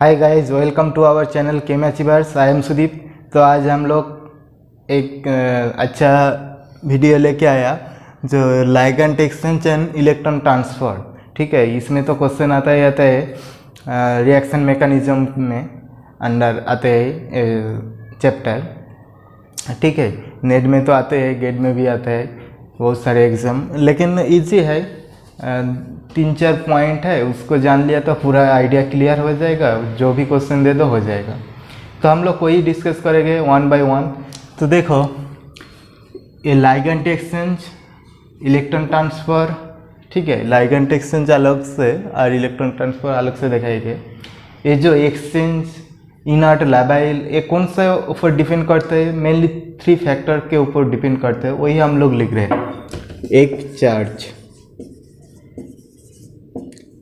Hi guys, welcome to our channel chem achievers. I am Sudeep. तो आज हम लोग एक अच्छा वीडियो लेके आया जो ligand exchange and electron transfer. ठीक है, इसमें तो क्वेश्चन आता है रिएक्शन मैकेनिज्म में अंडर आते हैं चैप्टर। ठीक है, नेट में तो आते हैं, गेट में भी आता है बहुत सारे एग्ज़ाम, लेकिन इजी है। 3-4 पॉइंट है, उसको जान लिया तो पूरा आइडिया क्लियर हो जाएगा, जो भी क्वेश्चन दे दो हो जाएगा। तो हम लोग वही डिस्कस करेंगे वन बाय वन। तो देखो, ये लाइगैंड एक्सचेंज, इलेक्ट्रॉन ट्रांसफ़र। ठीक है, लाइगैंड एक्सचेंज अलग से और इलेक्ट्रॉन ट्रांसफ़र अलग से दिखाएंगे। ये जो एक्सचेंज, इनर्ट, लाबाइल, ये कौन सा ऊपर डिपेंड करते हैं? मेनली 3 फैक्टर के ऊपर डिपेंड करते हैं, वही हम लोग लिख रहे हैं। एक चार्ज,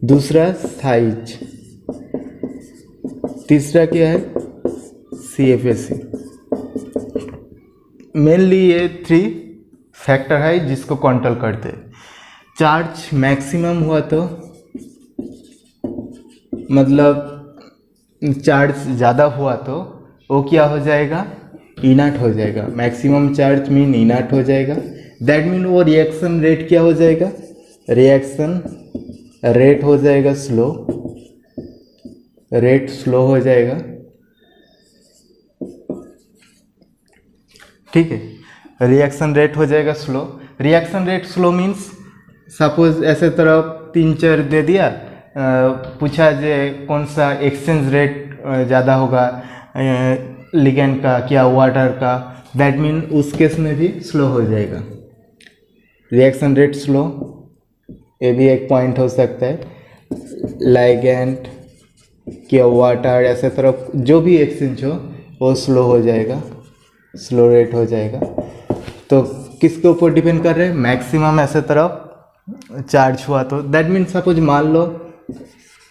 दूसरा साइज, तीसरा क्या है? CFAC। मेनली ये 3 फैक्टर है जिसको कंट्रोल करते हैं। चार्ज मैक्सिमम हुआ तो मतलब चार्ज ज़्यादा हुआ तो वो क्या हो जाएगा? इनर्ट हो जाएगा। मैक्सिमम चार्ज मीन इनर्ट हो जाएगा। दैट मीन वो रिएक्शन रेट क्या हो जाएगा? रिएक्शन रेट हो जाएगा स्लो, रेट स्लो हो जाएगा। ठीक है, रिएक्शन रेट हो जाएगा slow. Reaction rate slow means suppose ऐसे तरफ 3-4 दे दिया, पूछा जे कौन सा एक्सचेंज रेट ज़्यादा होगा, लिगेंड का क्या वाटर का, दैट मीन उस केस में भी स्लो हो जाएगा। रिएक्शन रेट स्लो, ये भी एक पॉइंट हो सकता है। लाइगैंड क्या वाटर ऐसे तरफ जो भी एक्सचेंज हो वो स्लो हो जाएगा, स्लो रेट हो जाएगा। तो किसके ऊपर डिपेंड कर रहे हैं? मैक्सिमम ऐसे तरफ चार्ज हुआ तो दैट मीन सपोज मान लो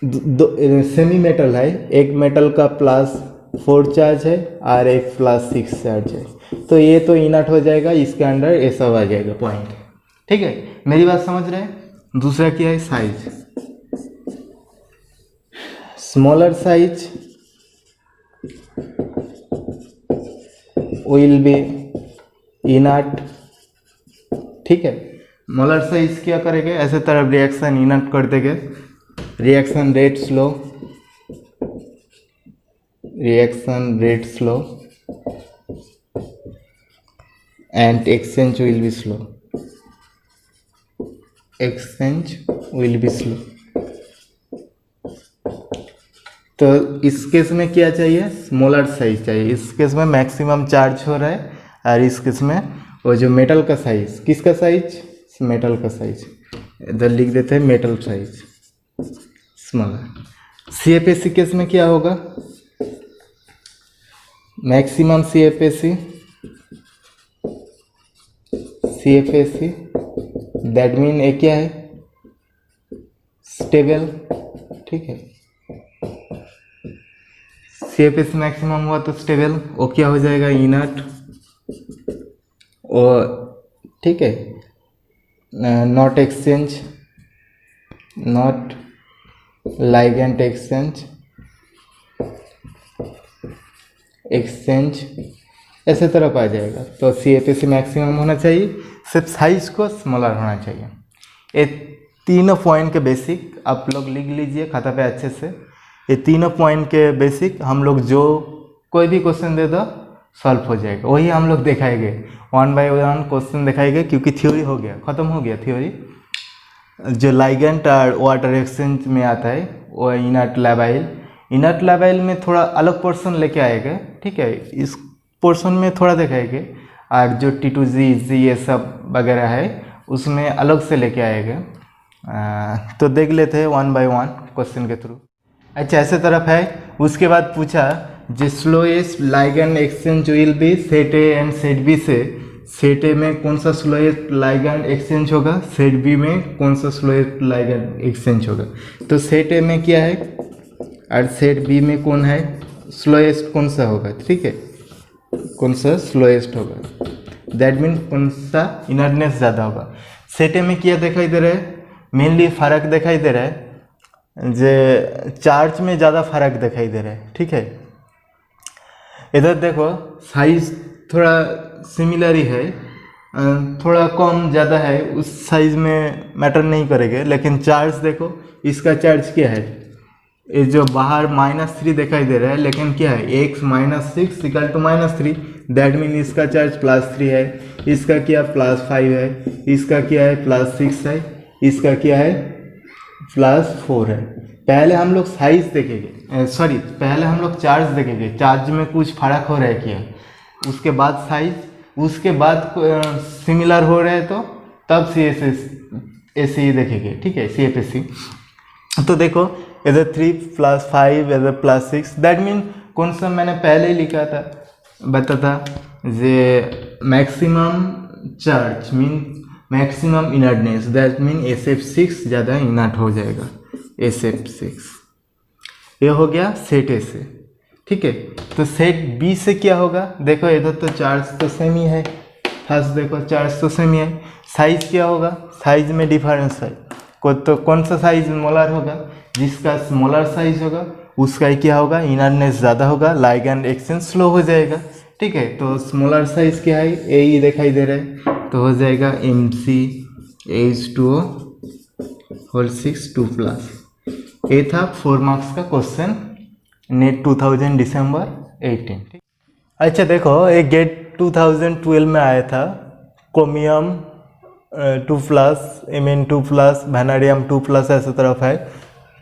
सेमी मेटल है, एक मेटल का +4 चार्ज है और एक +6 चार्ज है, तो ये तो इनर्ट हो जाएगा, इसके अंडर ये सब आ जाएगा पॉइंट। ठीक है, मेरी बात समझ रहे हैं? दूसरा क्या है? Size. Smaller size will be inert. ठीक है, स्मॉलर साइज क्या करेंगे? ऐसे तरफ रिएक्शन इनर्ट कर देंगे। Reaction rate slow, reaction rate slow and exchange will be slow, exchange will be slow. तो इस केस में क्या चाहिए? स्मॉलर साइज चाहिए। इस केस में मैक्सिमम चार्ज हो रहा है और इस केस में वो जो मेटल का साइज, किसका साइज? मेटल का साइज, इधर लिख देते हैं metal size smaller. CFAC case में क्या होगा? मैक्सिमम CFAC दैट मीन ये क्या है? स्टेबल। ठीक है, CFAC मैक्सिमम हुआ तो स्टेबल, वो क्या हो जाएगा? इनर्ट। और ठीक है, not exchange, not ligand exchange, exchange ऐसे तरफ आ जाएगा। तो CFAC मैक्सिमम होना चाहिए, सिर्फ साइज को स्मॉलर होना चाहिए। ये तीनों पॉइंट के बेसिक आप लोग लिख लीजिए खाता पे अच्छे से। ये तीनों पॉइंट के बेसिक हम लोग जो कोई भी क्वेश्चन दे दो सॉल्व हो जाएगा, वही हम लोग दिखाएंगे। 1 बाय 1 क्वेश्चन दिखाएंगे, क्योंकि थ्योरी हो गया, ख़त्म हो गया थ्योरी। जो लाइगैंड और वाटर एक्सचेंज में आता है वो इनर्ट लाबाइल। इनर्ट लाबाइल में थोड़ा अलग पोर्शन लेके आएगा। ठीक है, इस पोर्शन में थोड़ा दिखाएंगे, और जो T2G ये सब वगैरह है उसमें अलग से लेके आएगा। तो देख लेते हैं 1 बाय 1 क्वेश्चन के थ्रू। अच्छा, ऐसे तरफ है। उसके बाद पूछा जो slowest ligand exchange will be set A and set B से सेट ए में कौन सा स्लोएस्ट लाइगैंड एक्सचेंज होगा, सेट बी में कौन सा स्लोएस्ट लाइगैंड एक्सचेंज होगा। तो सेट ए में क्या है और सेट बी में कौन है? स्लोएस्ट कौन सा होगा? ठीक है, कौन सा स्लोएस्ट होगा, दैट मीन कौन सा इनर्टनेस ज़्यादा होगा। सेट ए में क्या दिखाई दे रहा है? मेनली फर्क दिखाई दे रहा है जे चार्ज में ज़्यादा फर्क दिखाई दे रहा है, ठीक है। इधर देखो साइज थोड़ा सिमिलर ही है, थोड़ा कम ज़्यादा है, उस साइज में मैटर नहीं करेगा, लेकिन चार्ज देखो, इसका चार्ज क्या है, ये जो बाहर -3 दिखाई दे रहा है, लेकिन क्या है x -6 equal to -3, that mean इसका चार्ज +3 है, इसका क्या +5 है, इसका क्या है +6 है, इसका क्या है +4 है। पहले हम लोग साइज देखेंगे, सॉरी पहले हम लोग चार्ज देखेंगे, चार्ज में कुछ फर्क हो रहा है क्या, उसके बाद साइज, उसके बाद सिमिलर हो रहे हैं तो तब CFSE देखेंगे, ठीक है, CFSE। तो देखो इधर 3 + 5 इधर +6, दैट मीन कौन सा मैंने पहले ही लिखा था, बता था जे maximum charge mean maximum inertness, that mean SF6 ज़्यादा इनर्ट हो जाएगा, SF6। ये हो गया सेट ए से, ठीक है। तो सेट बी से क्या होगा, देखो इधर तो चार्ज तो सेम ही है, फर्स्ट देखो चार्ज तो सेम ही है, साइज क्या होगा, साइज में डिफरेंस है, तो कौन सा साइज मोलर होगा, जिसका स्मॉलर साइज होगा उसका ही क्या होगा, इनर्टनेस ज़्यादा होगा, लाइगैंड एक्सचेंज स्लो हो जाएगा, ठीक है। तो स्मॉलर साइज क्या है, ए दिखाई दे रहा है, तो हो जाएगा McH2O होल 6 2+। ये था 4 मार्क्स का क्वेश्चन, नेट 2000 दिसंबर 18। अच्छा देखो एक गेट 2012 में आया था, क्रोमियम 2+, Mn2+, वैनेडियम 2+ ऐसे तरफ है,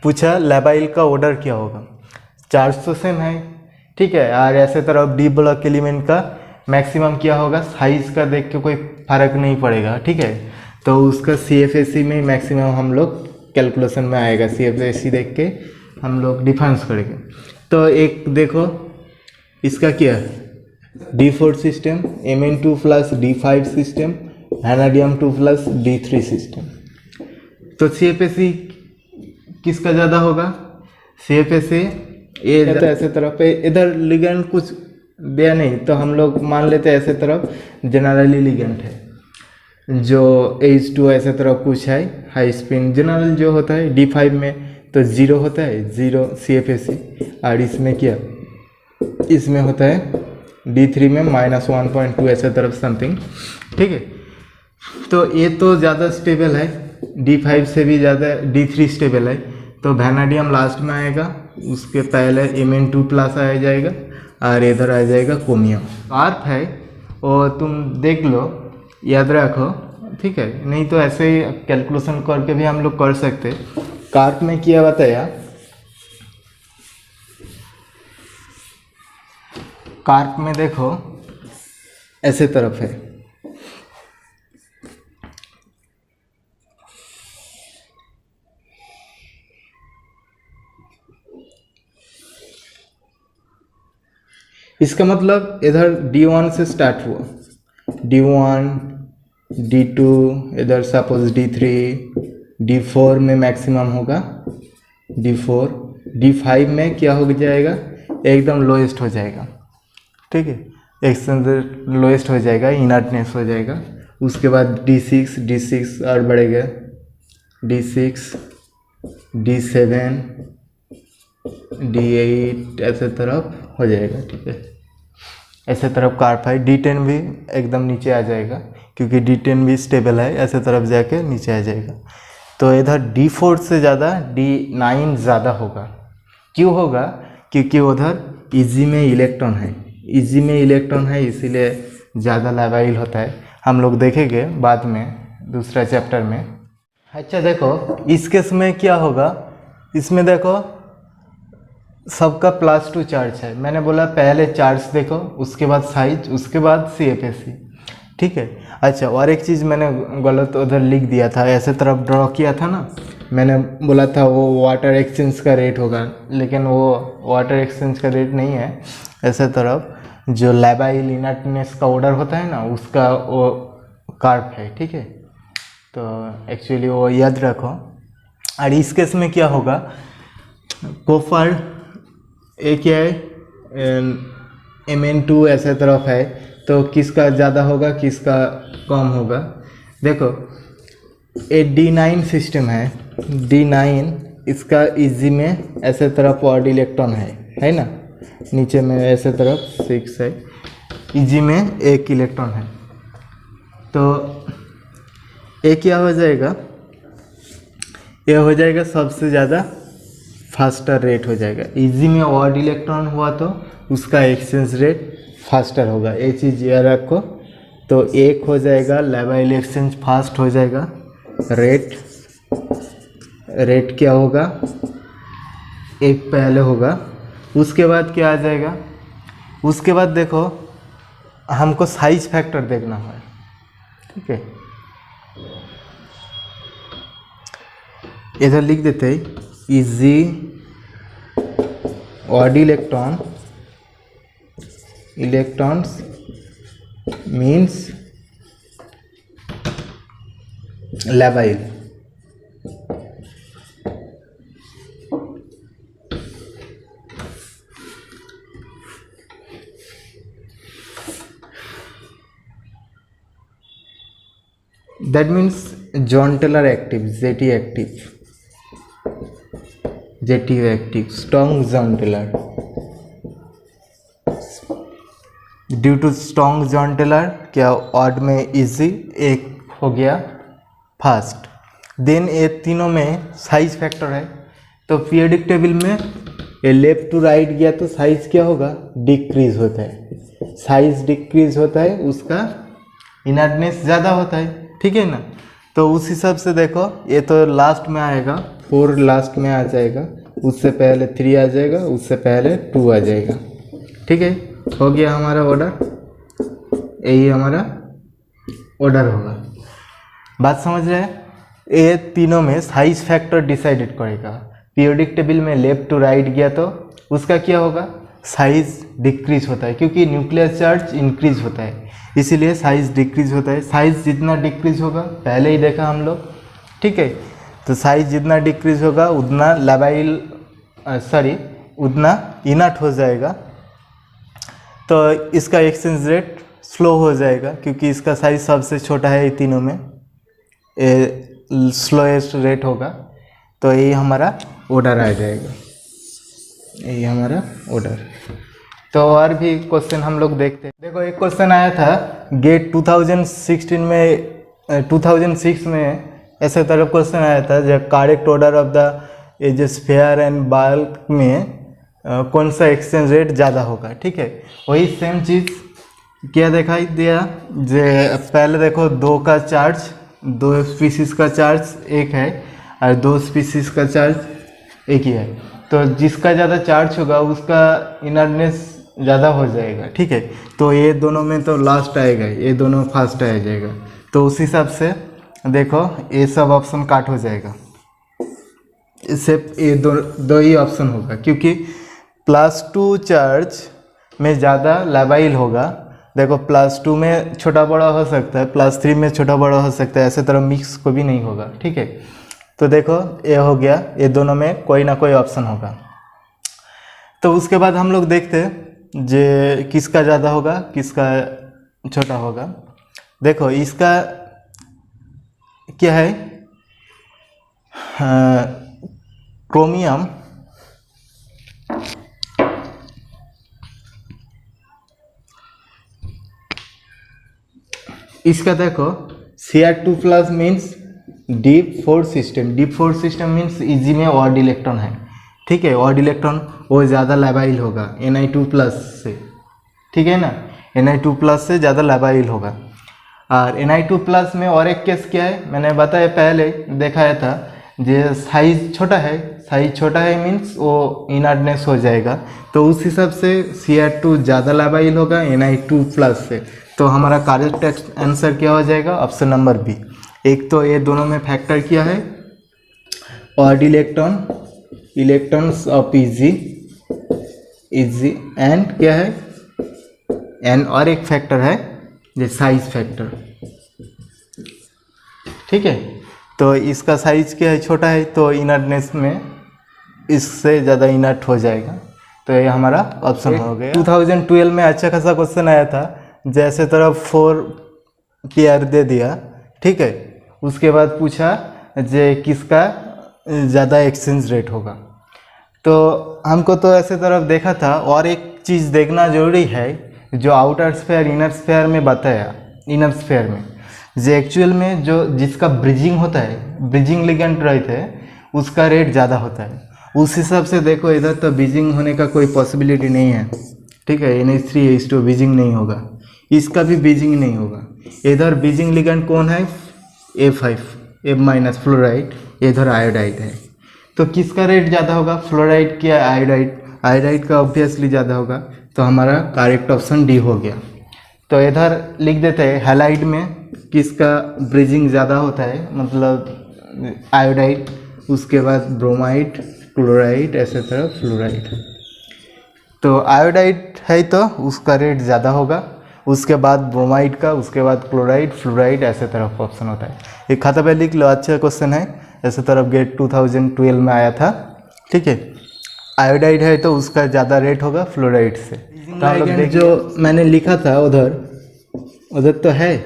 पूछा लेबाइल का ऑर्डर क्या होगा, चार्ज तो सेम है, ठीक है, और ऐसे तरफ डी ब्लॉक एलिमेंट का मैक्सिमम क्या होगा, साइज का देख के कोई फर्क नहीं पड़ेगा, ठीक है। तो उसका CFSE में मैक्सिमम हम लोग कैलकुलेशन में आएगा, CFSE देख के हम लोग डिफरेंस करेंगे। तो एक देखो इसका क्या है, D4 system, Mn2+ D5 system, vanadium 2+ D3 system. तो CFSE किसका ज़्यादा होगा, CFSE ये तो ऐसे तरफ पे, इधर लिगेंड कुछ दिया नहीं, तो हम लोग मान लेते हैं ऐसे तरफ जनरली लिगेंड है, जो H2 ऐसे तरफ कुछ है हाई स्पिन, जनरल जो होता है D5 में तो 0 होता है, 0 CFSE, और इसमें क्या, इसमें होता है D3 में -1.2 ऐसे तरफ समथिंग, ठीक है। तो ये तो ज़्यादा स्टेबल है, D5 से भी ज़्यादा D3 स्टेबल है, तो वैनेडियम लास्ट में आएगा, उसके पहले Mn2+ आ जाएगा, और इधर आ जाएगा क्रोमियम। कार्प है और तुम देख लो, याद रखो, ठीक है, नहीं तो ऐसे ही कैलकुलेशन करके भी हम लोग कर सकते। कार्प में क्या बताया, कार्प में देखो ऐसे तरफ है, इसका मतलब इधर D1 से स्टार्ट हुआ, D1 D2 इधर सपोज D3, D4 में मैक्सिमम होगा, D4 D5 में क्या हो जाएगा, एकदम लोएस्ट हो जाएगा, ठीक है, एक्सटेंड लोएस्ट हो जाएगा, इनर्टनेस हो जाएगा। उसके बाद D6 और बढ़ेगा, D6 D7 D8 ऐसे तरफ हो जाएगा, ठीक है, ऐसे तरफ कार्प है। D10 भी एकदम नीचे आ जाएगा, क्योंकि D10 भी स्टेबल है, ऐसे तरफ जाके नीचे आ जाएगा। तो इधर D4 से ज़्यादा D9 ज़्यादा होगा, क्यों होगा, क्योंकि उधर इजी में इलेक्ट्रॉन है, इजी में इलेक्ट्रॉन है, इसीलिए ज़्यादा लेबाइल होता है, हम लोग देखेंगे बाद में दूसरा चैप्टर में। अच्छा देखो इस केस में क्या होगा, इसमें देखो सबका +2 चार्ज है, मैंने बोला पहले चार्ज देखो, उसके बाद साइज, उसके बाद CFSE, ठीक है। अच्छा और एक चीज़ मैंने गलत उधर लिख दिया था, ऐसे तरफ ड्रॉ किया था ना, मैंने बोला था वो वाटर एक्सचेंज का रेट होगा, लेकिन वो वाटर एक्सचेंज का रेट नहीं है, ऐसे तरफ जो लेबाइल इनर्टनेस का ऑर्डर होता है ना, उसका वो कार्प है, ठीक है। तो एक्चुअली वो याद रखो। और इस केस में क्या होगा, कॉपर एक क्या है, Mn2 ऐसे तरफ है, तो किसका ज़्यादा होगा किसका कम होगा। देखो ये D9 सिस्टम है, D9 इसका इजी में ऐसे तरफ ऑड इलेक्ट्रॉन है ना, नीचे में ऐसे तरफ 6 है, इजी में 1 इलेक्ट्रॉन है, तो ये क्या हो जाएगा, ये हो जाएगा सबसे ज़्यादा फास्टर रेट हो जाएगा। इजी में ऑड इलेक्ट्रॉन हुआ तो उसका एक्सचेंज रेट फास्टर होगा, ये चीज़ याद रखो। तो 1 हो जाएगा, लेबाइल एक्सचेंज फास्ट हो जाएगा, रेट क्या होगा, 1 पहले होगा। उसके बाद क्या आ जाएगा, उसके बाद देखो हमको साइज फैक्टर देखना है, ठीक है। इधर लिख देते हैं easy odd electrons means labile. That means John Taylor active, JT active, strong John Taylor. Due to strong John Taylor क्या ऑड में इजी 1 हो गया फास्ट। देन ये तीनों में साइज फैक्टर है, तो पीरियोडिक टेबल में ये लेफ्ट टू राइट गया तो साइज क्या होगा, डिक्रीज होता है, साइज डिक्रीज होता है, उसका इनर्टनेस ज़्यादा होता है, ठीक है ना। तो उस हिसाब से देखो ये तो लास्ट में आएगा, 4 लास्ट में आ जाएगा, उससे पहले 3 आ जाएगा, उससे पहले 2 आ जाएगा, ठीक है। हो गया हमारा ऑर्डर, यही हमारा ऑर्डर होगा। बात समझ रहे हैं, ये तीनों में साइज फैक्टर डिसाइडेड करेगा। पीरियोडिक टेबल में लेफ्ट टू राइट गया तो उसका क्या होगा, साइज डिक्रीज होता है, क्योंकि न्यूक्लियर चार्ज इंक्रीज होता है, इसीलिए साइज डिक्रीज होता है। साइज जितना डिक्रीज होगा, पहले ही देखा हम लोग, ठीक है। तो साइज जितना डिक्रीज होगा उतना लेबाइल उतना इनर्ट हो जाएगा, तो इसका एक्सचेंज रेट स्लो हो जाएगा, क्योंकि इसका साइज सबसे छोटा है, ये तीनों में स्लोएस्ट रेट होगा। तो यही हमारा ऑर्डर आ जाएगा, यही हमारा ऑर्डर। तो और भी क्वेश्चन हम लोग देखते हैं। देखो एक क्वेश्चन आया था गेट 2006 में ऐसे तरह क्वेश्चन आया था, जो करेक्ट ऑर्डर ऑफ द जो स्फीयर एंड बल्क में कौन सा एक्सचेंज रेट ज़्यादा होगा, ठीक है। वही सेम चीज़ क्या दिखाई दिया, जो पहले देखो 2 का चार्ज, 2 स्पीसीज का चार्ज 1 है और 2 स्पीसीज का चार्ज 1 ही है, तो जिसका ज़्यादा चार्ज होगा उसका इनर्टनेस ज़्यादा हो जाएगा, ठीक है। तो ये दोनों में तो लास्ट आएगा, ये दोनों फास्ट आ जाएगा, तो उस हिसाब से देखो ये सब ऑप्शन काट हो जाएगा, सिर्फ ये दो ही ऑप्शन होगा, क्योंकि +2 चार्ज में ज़्यादा लेबाइल होगा। देखो +2 में छोटा बड़ा हो सकता है, +3 में छोटा बड़ा हो सकता है, ऐसे तरह मिक्स को भी नहीं होगा, ठीक है। तो देखो ये हो गया, ये दोनों में कोई ना कोई ऑप्शन होगा। तो उसके बाद हम लोग देखते हैं जे किसका ज़्यादा होगा, किसका छोटा होगा। देखो इसका क्या है, क्रोमियम इसका देखो Cr2+ means deep 4 system, deep 4 system means easy में ऑड इलेक्ट्रॉन है, ठीक है। ऑड इलेक्ट्रॉन वो ज़्यादा लेबाइल होगा Ni2+ से, ठीक है ना, Ni2+ से ज़्यादा लेबाइल होगा। और Ni2+ में और एक केस क्या है, मैंने बताया पहले दिखाया था, जो साइज छोटा है, साइज छोटा है मीन्स वो इनर्टनेस हो जाएगा, तो उस हिसाब से Cr2 ज़्यादा लेबाइल होगा Ni2+ से। तो हमारा करेक्ट आंसर क्या हो जाएगा, ऑप्शन नंबर बी। एक तो ये दोनों में फैक्टर क्या है, odd electrons of easy and क्या है, एंड और एक फैक्टर है जो साइज फैक्टर, ठीक है। तो इसका साइज क्या है, छोटा है, तो इनर्टनेस में इससे ज़्यादा इनर्ट हो जाएगा, तो ये हमारा ऑप्शन हो गया। 2012 में अच्छा खासा क्वेश्चन आया था, जैसे तरफ 4 पेयर दे दिया, ठीक है। उसके बाद पूछा जे किसका ज़्यादा एक्सचेंज रेट होगा। तो हमको तो ऐसे तरफ देखा था, और एक चीज़ देखना ज़रूरी है जो आउटर स्फेयर इनर स्फेयर में बताया, इनर स्फेयर में जो एक्चुअल में जो जिसका ब्रिजिंग होता है, ब्रिजिंग लिगेंड रहते हैं, उसका रेट ज़्यादा होता है। उस हिसाब से देखो इधर तो ब्रिजिंग होने का कोई पॉसिबिलिटी नहीं है, ठीक है। NH3H2 ब्रिजिंग नहीं होगा, इसका भी ब्रिजिंग नहीं होगा। इधर ब्रिजिंग लिगेंड कौन है? F फ्लोराइड, इधर आयोडाइड है। तो किसका रेट ज़्यादा होगा, फ्लोराइड की आयोडाइड? आयोडाइड का ऑब्वियसली ज़्यादा होगा। तो हमारा करेक्ट ऑप्शन डी हो गया। तो इधर लिख देते हैं हैलाइड में किसका ब्रिजिंग ज़्यादा होता है, मतलब आयोडाइड, उसके बाद ब्रोमाइड, क्लोराइड, ऐसे तरह फ्लोराइड। तो आयोडाइड है तो उसका रेट ज़्यादा होगा, उसके बाद ब्रोमाइड का, उसके बाद क्लोराइड, फ्लोराइड, ऐसे तरफ ऑप्शन होता है। एक खाता पे लिख लो, अच्छा क्वेश्चन है, ऐसे तरफ गेट 2012 में आया था, ठीक है। आयोडाइड है तो उसका ज़्यादा रेट होगा फ्लोराइड से। तो जो मैंने लिखा था उधर तो है,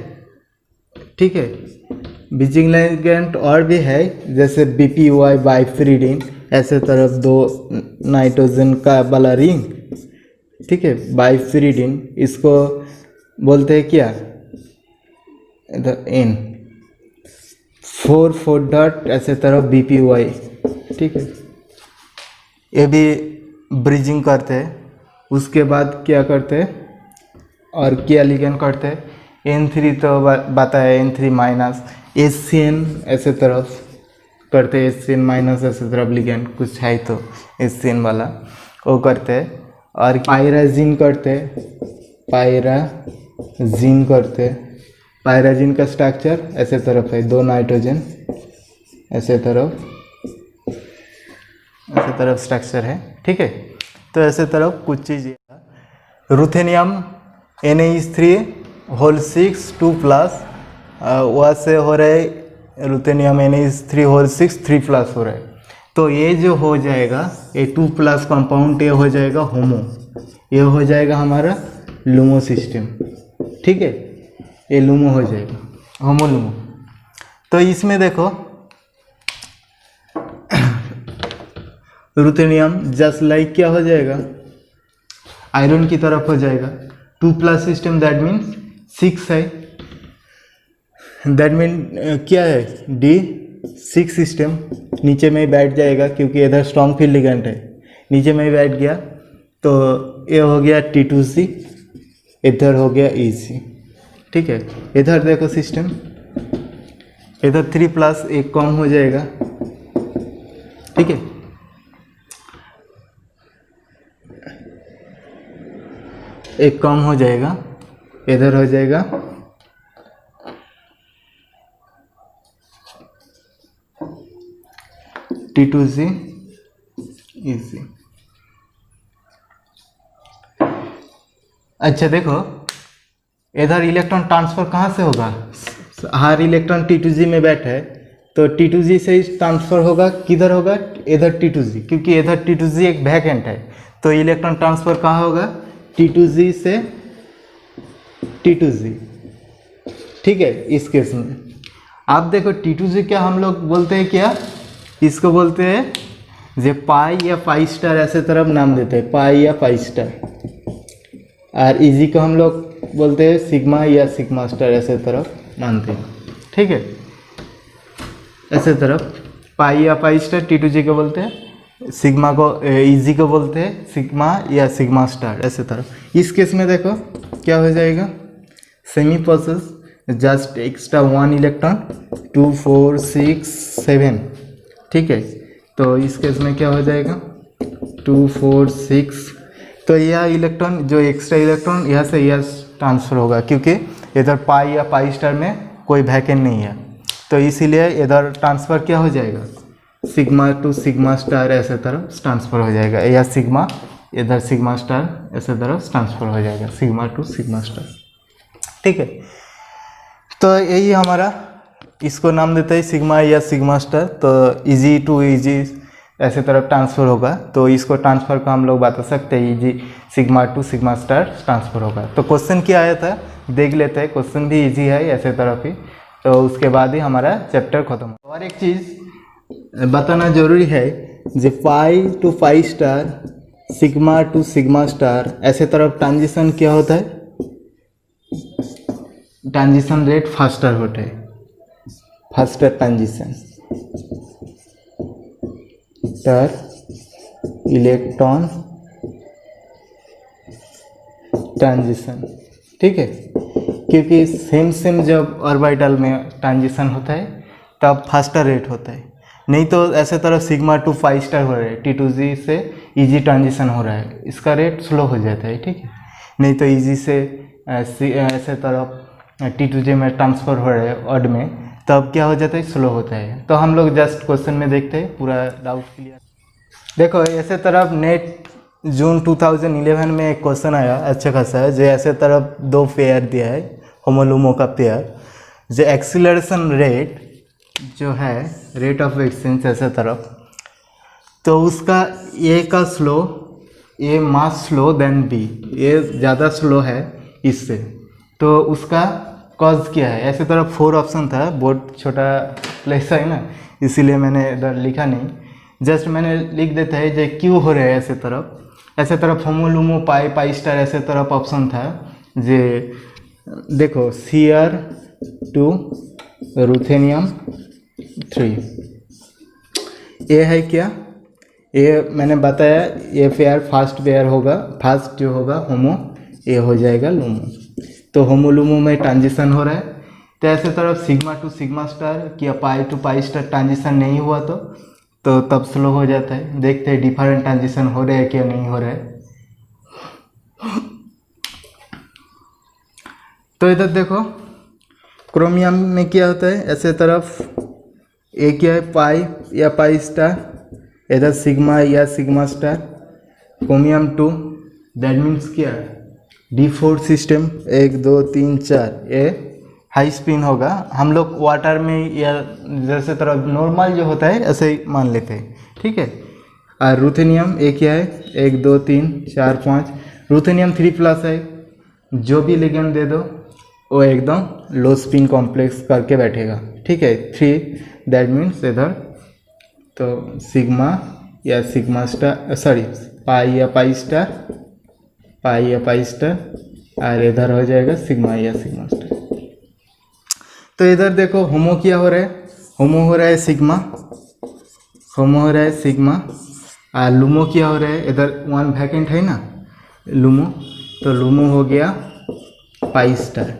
ठीक है। ब्रिजिंग लिगेंड और भी है, जैसे BPY बाइफिरिडीन, ऐसे तरफ 2 नाइट्रोजन का वाला रिंग, ठीक है, बाइफिरिडीन, इसको बोलते हैं क्या, इधर N 4 डॉट, ऐसे तरफ BPY, ठीक है। ये भी ब्रिजिंग करते हैं। उसके बाद क्या करते हैं और क्या लिगेंड करते हैं? N3 तो बताया, N3 माइनस, HCN ऐसे तरफ करते हैं, HCN माइनस ऐसे तरफ लिगेंड कुछ है तो HCN वाला वो करते हैं। और पायराजीन करते हैं, पायराजीन करते हैं। पायराजीन का स्ट्रक्चर ऐसे तरफ है, 2 नाइट्रोजन, ऐसे तरफ स्ट्रक्चर है, ठीक है। तो ऐसे तरफ कुछ चीज़। रुथेनियम NH3 2+, वहाँ से हो रहा है रुथेनियम NH3 3+ हो रहा है। तो ये जो हो जाएगा, ये 2+ कंपाउंड, ये हो जाएगा होमो, ये हो जाएगा हमारा लुमो सिस्टम, ठीक है। ये लुमो हो जाएगा, होमो लुमो। तो इसमें देखो रुथेनियम जस्ट लाइक क्या हो जाएगा, आयरन की तरफ हो जाएगा। 2+ सिस्टम, दैट मीन्स 6 है, दैट मीन क्या है, D6 सिस्टम नीचे में ही बैठ जाएगा, क्योंकि इधर स्ट्रॉन्ग फील्ड लिगेंड है, नीचे में ही बैठ गया। तो ये हो गया T2C, इधर हो गया EC, ठीक है। इधर देखो सिस्टम, इधर 3+ एक कम हो जाएगा, ठीक है। एक कम हो जाएगा, इधर हो जाएगा T2C EC। अच्छा देखो इधर इलेक्ट्रॉन ट्रांसफर कहाँ से होगा, हर इलेक्ट्रॉन T2G में बैठा है, तो T2G से ट्रांसफर होगा, किधर होगा, इधर T2G, क्योंकि इधर T2G एक वैकेंट है। तो इलेक्ट्रॉन ट्रांसफर कहाँ होगा, T2G से T2G, ठीक है। इस केस में आप देखो T2G क्या हम लोग बोलते हैं, क्या इसको बोलते हैं जे पाई या पाई स्टार, ऐसे तरफ नाम देते हैं, पाई या पाई स्टार। और इजी को हम लोग बोलते हैं सिग्मा या सिग्मा स्टार, ऐसे तरफ मानते हैं, ठीक है। ऐसे तरफ पाई या पाई स्टार T2G को बोलते हैं, सिग्मा को इजी को बोलते हैं सिग्मा या सिग्मा स्टार, ऐसे तरफ। इस केस में देखो क्या हो जाएगा, semi process just extra 1 electron, 2 4 6 7, ठीक है। तो इस केस में क्या हो जाएगा 2 4 6, तो यह इलेक्ट्रॉन जो एक्स्ट्रा इलेक्ट्रॉन यहाँ से यह ट्रांसफ़र होगा, क्योंकि इधर पाई या पाई स्टार में कोई वैकेंट नहीं है, तो इसीलिए इधर ट्रांसफ़र क्या हो जाएगा, सिग्मा टू सिग्मा स्टार ऐसे तरफ ट्रांसफ़र हो जाएगा, या सिग्मा इधर सिग्मा स्टार ऐसे तरफ ट्रांसफ़र हो जाएगा, सिग्मा टू सिग्मा स्टार, ठीक है। तो यही हमारा, इसको नाम देते हैं सिग्मा या सिग्मा स्टार। तो इजी टू इजी ऐसे तरफ ट्रांसफ़र होगा, तो इसको ट्रांसफ़र को हम लोग बता सकते हैं easy sigma to sigma star transfer होगा। तो क्वेश्चन क्या आया था देख लेते हैं, क्वेश्चन भी इजी है ऐसे तरफ ही, तो उसके बाद ही हमारा चैप्टर खत्म। और एक चीज़ बताना जरूरी है जो pi to pi star, sigma to sigma star, ऐसे तरफ ट्रांजिशन क्या होता है, ट्रांजिशन रेट फास्टर होता है, फास्टर ट्रांजिशन तर इलेक्ट्रॉन ट्रांजिशन। ठीक है, क्योंकि सेम जब ऑर्बिटल में ट्रांजिशन होता है तब फास्टर रेट होता है, नहीं तो ऐसे तरफ सिग्मा टू पाई स्टार हो रहा है, T2G से EG ट्रांजिशन हो रहा है, इसका रेट स्लो हो जाता है। ठीक है, नहीं तो EG से ऐसे तरफ T2G में ट्रांसफ़र हो रहा है ऑड में, तब क्या हो जाता है, स्लो होता है। तो हम लोग जस्ट क्वेश्चन में देखते हैं, पूरा डाउट क्लियर। देखो ऐसे तरफ नेट जून 2011 में एक क्वेश्चन आया अच्छा खासा है, जो ऐसे तरफ दो पेयर दिया है, होमोलुमो का पेयर, जो एक्सीलरेशन रेट जो है रेट ऑफ एक्सचेंज ऐसे तरफ, तो उसका ए का स्लो, ए मास स्लो देन बी, ये ज़्यादा स्लो है इससे, तो उसका कॉज क्या है। ऐसे तरफ 4 ऑप्शन था, बहुत छोटा प्लेस है ना, इसीलिए मैंने इधर लिखा नहीं, जस्ट मैंने लिख देता है जो क्यों हो रहा है ऐसे तरफ होमोलुमो पाई पाई स्टार, ऐसे तरफ ऑप्शन था जे देखो Cr टू रुथेनियम 3, ये है क्या, ये मैंने बताया, ये पेयर फास्ट पेयर होगा, फास्ट जो होगा होमो, ये हो जाएगा लुमो, तो होमोलुमो में ट्रांजिशन हो रहा है। तो ऐसे तरफ सिग्मा टू सिग्मा स्टार क्या पाई टू पाई स्टार ट्रांजिशन नहीं हुआ तो तब स्लो हो जाता है। देखते हैं डिफरेंट ट्रांजिशन हो रहे हैं क्या नहीं हो रहा है। तो इधर देखो क्रोमियम में क्या होता है, ऐसे तरफ ए क्या है, पाई या पाई स्टार, इधर सिग्मा या sigma star, chromium 2, that means क्या D4 सिस्टम 1 2 3 4, ये हाई स्पिन होगा। हम लोग वाटर में या जैसे तरह नॉर्मल जो होता है ऐसे ही मान लेते हैं। ठीक है, और रुथेनियम ए क्या है, 1 2 3 4 5, रुथेनियम 3+ है, जो भी लिगेंड दे दो वो एकदम लो स्पिन कॉम्प्लेक्स करके बैठेगा। ठीक है, 3 दैट मीन्स इधर तो सिग्मा या सिग्मा स्टार, सॉरी पाई या पाई स्टार, पाई या पाई स्टार, और इधर हो जाएगा सिग्मा या सिग्मा स्टार। तो इधर देखो होमो क्या हो रहा है, होमो हो रहा है सिग्मा, होमो हो रहा है सिग्मा, और लुमो क्या हो रहा है, इधर 1 वैकेंट है ना लुमो, तो लुमो हो गया पाई स्टार।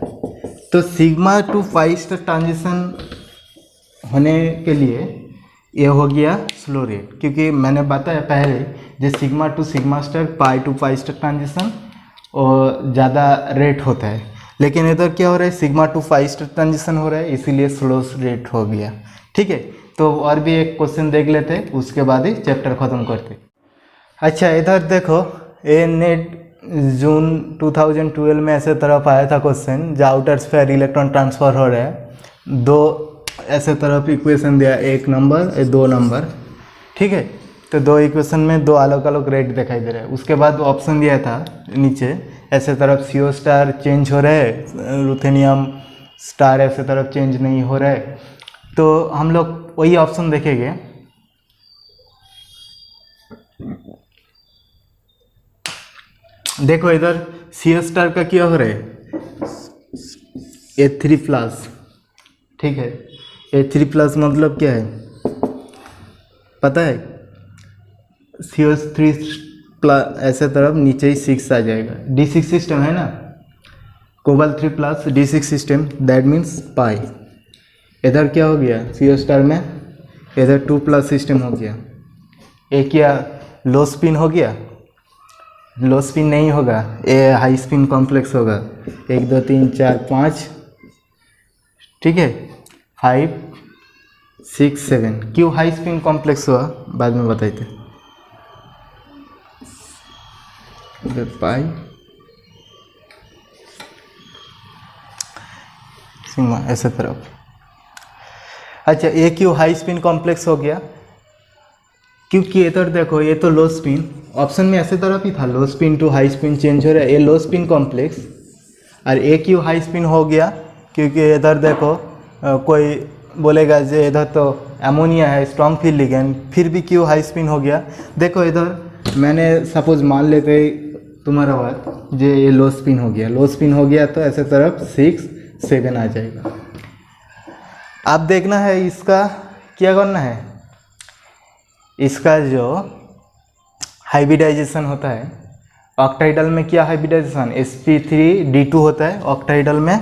तो sigma two pi star transition होने के लिए ये हो गया स्लो रेट, क्योंकि मैंने बताया पहले जो sigma to sigma star pi to pi star transition और ज़्यादा रेट होता है, लेकिन इधर क्या हो रहा है, sigma two pi star transition हो रहा है, इसीलिए स्लो रेट हो गया। ठीक है, तो और भी एक क्वेश्चन देख लेते हैं, उसके बाद ही चैप्टर ख़त्म करते। अच्छा इधर देखो, ये नेट जून 2012 में ऐसे तरफ आया था क्वेश्चन, जो आउटर स्फीयर इलेक्ट्रॉन ट्रांसफ़र हो रहा है, दो ऐसे तरफ इक्वेशन दिया, 1 नंबर 2 नंबर। ठीक है, तो 2 इक्वेशन में 2 अलग अलग रेट दिखाई दे रहा है। उसके बाद ऑप्शन दिया था नीचे, ऐसे तरफ CO स्टार चेंज हो रहा है, रुथेनियम स्टार ऐसे तरफ चेंज नहीं हो रहा है, तो हम लोग वही ऑप्शन देखेंगे। देखो इधर CO स्टार का क्या हो रहा है, A3+। ठीक है, A3+ मतलब क्या है पता है, CO3+ ऐसे तरफ नीचे ही 6 आ जाएगा, D6 सिस्टम है ना, cobalt 3+ D6 system, that means पाई। इधर क्या हो गया CO स्टार में, इधर 2+ सिस्टम हो गया, एक क्या लो स्पिन हो गया, लो स्पिन नहीं होगा, ये हाई स्पिन कॉम्प्लेक्स होगा, 1 2 3 4 5। ठीक है, 5 6 7, क्यों हाई स्पिन कॉम्प्लेक्स हुआ बाद में बताते। इधर पाई सिग्मा ऐसे तरफ। अच्छा ये क्यों हाई स्पिन कॉम्प्लेक्स हो गया, क्योंकि इधर देखो ये तो लो स्पिन, ऑप्शन में ऐसे तरफ ही था, low spin to high spin change हो रहा है, ये लो स्पिन कॉम्प्लेक्स, और ये क्यों हाई स्पिन हो गया, क्योंकि इधर देखो कोई बोलेगा जे इधर तो अमोनिया है, स्ट्रॉन्ग फील्ड लिगेंड, फिर भी क्यों हाई स्पिन हो गया? देखो इधर मैंने सपोज मान लेते तुम्हारा बात जो ये लो स्पिन हो गया तो ऐसे तरफ 6 7 आ जाएगा। अब देखना है इसका क्या करना है, इसका जो हाइब्रिडाइजेशन होता है ऑक्टाइडल में, क्या हाइब्रिडाइजेशन sp3d2 होता है, ऑक्टाइडल में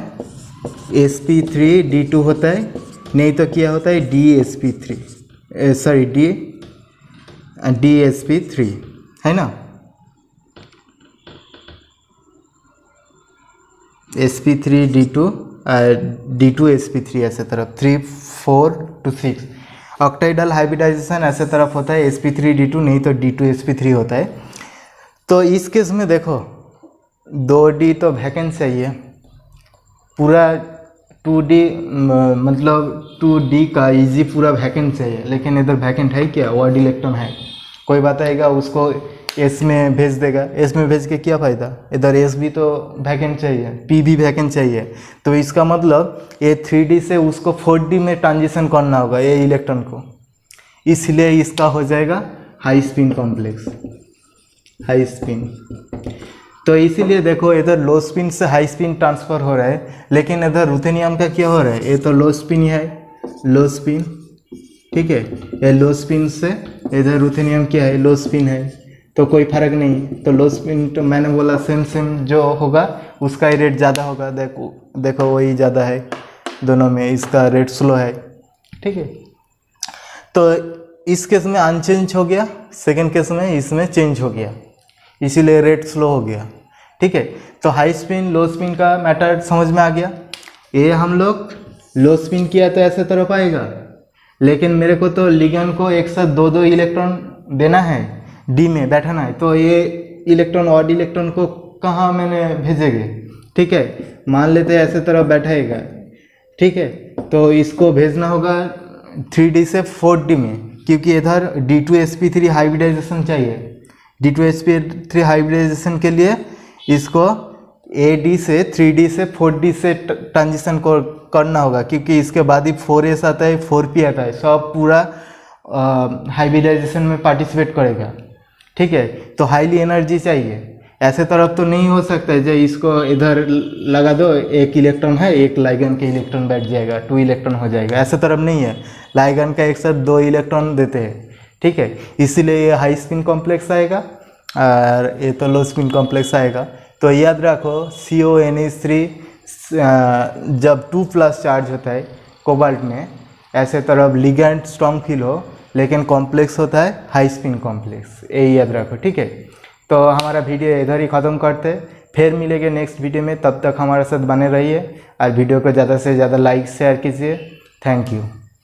sp3d2 होता है, नहीं तो क्या होता है dsp3 सॉरी dsp3 है ना, sp3d2 d2 sp3 ऐसे तरफ 3 4 to 6 ऑक्टाइडल हाइब्रिडाइजेशन ऐसे तरफ होता है sp3d2 नहीं तो d2 sp3 होता है। तो इस केस में देखो 2d तो वैकेंट चाहिए, पूरा 2d मतलब 2d का इजी पूरा वैकेंट चाहिए, लेकिन इधर वैकेंट है क्या, ऑड इलेक्ट्रॉन है, कोई बताएगा उसको एस में भेज देगा, एस में भेज के क्या फ़ायदा, इधर एस भी तो वैकेंट चाहिए, पी भी वैकेंट चाहिए, तो इसका मतलब ये 3d से उसको 4d में ट्रांजिशन करना होगा ये इलेक्ट्रॉन को, इसलिए इसका हो जाएगा high spin complex, high spin. तो इसीलिए देखो इधर लो स्पिन से हाई स्पिन ट्रांसफ़र हो रहा है, लेकिन इधर रुथेनियम का क्या हो रहा है, ये तो लो स्पिन ही है, लो स्पिन, ठीक है, ये लो स्पिन से इधर रुथेनियम क्या है, लो स्पिन है, तो कोई फर्क नहीं, तो लो स्पिन तो मैंने बोला सेम जो होगा उसका ही रेट ज़्यादा होगा, देखो वही ज़्यादा है दोनों में, इसका रेट स्लो है, ठीक है। तो इस केस में अनचेंज हो गया, सेकेंड केस में इसमें चेंज हो गया, इसीलिए रेट स्लो हो गया, ठीक है। तो हाई स्पिन लो स्पिन का मैटर समझ में आ गया। ये हम लोग लो स्पिन किया तो ऐसे तरफ आएगा, लेकिन मेरे को तो लिगेंड को एक साथ 2 इलेक्ट्रॉन देना है, डी में बैठाना है, तो ये इलेक्ट्रॉन ऑड इलेक्ट्रॉन को कहाँ मैंने भेजेंगे, ठीक है, मान लेते हैं ऐसे तरफ बैठाएगा, ठीक है, तो इसको भेजना होगा 3d से 4d में, क्योंकि इधर d2sp3 हाइब्रिडाइजेशन चाहिए, d2sp3 हाइब्रिडाइजेशन के लिए इसको ad से 3d से 4d से ट्रांजिशन करना होगा, क्योंकि इसके बाद ही 4s आता है 4p आता है, सब पूरा हाइब्रिडाइजेशन में पार्टिसिपेट करेगा, ठीक है। तो हाईली एनर्जी चाहिए, ऐसे तरफ तो नहीं हो सकता है जो इसको इधर लगा दो, एक इलेक्ट्रॉन है, एक लाइगेंड के इलेक्ट्रॉन बैठ जाएगा, 2 इलेक्ट्रॉन हो जाएगा, ऐसे तरफ नहीं है, लाइगेंड का एक साथ 2 इलेक्ट्रॉन देते हैं, ठीक है, इसीलिए ये हाई स्पिन कॉम्प्लेक्स आएगा और ये तो लो स्पिन कॉम्प्लेक्स आएगा। तो याद रखो CONH3 जब 2+ चार्ज होता है कोबाल्ट में, ऐसे तरफ लिगेंड स्ट्रॉन्ग फील हो, लेकिन कॉम्प्लेक्स होता है हाई स्पिन कॉम्प्लेक्स, यही याद रखो, ठीक है। तो हमारा वीडियो इधर ही ख़त्म करते हैं, फिर मिलेंगे नेक्स्ट वीडियो में, तब तक हमारे साथ बने रहिए और वीडियो को ज़्यादा से ज़्यादा लाइक शेयर कीजिए। Thank you.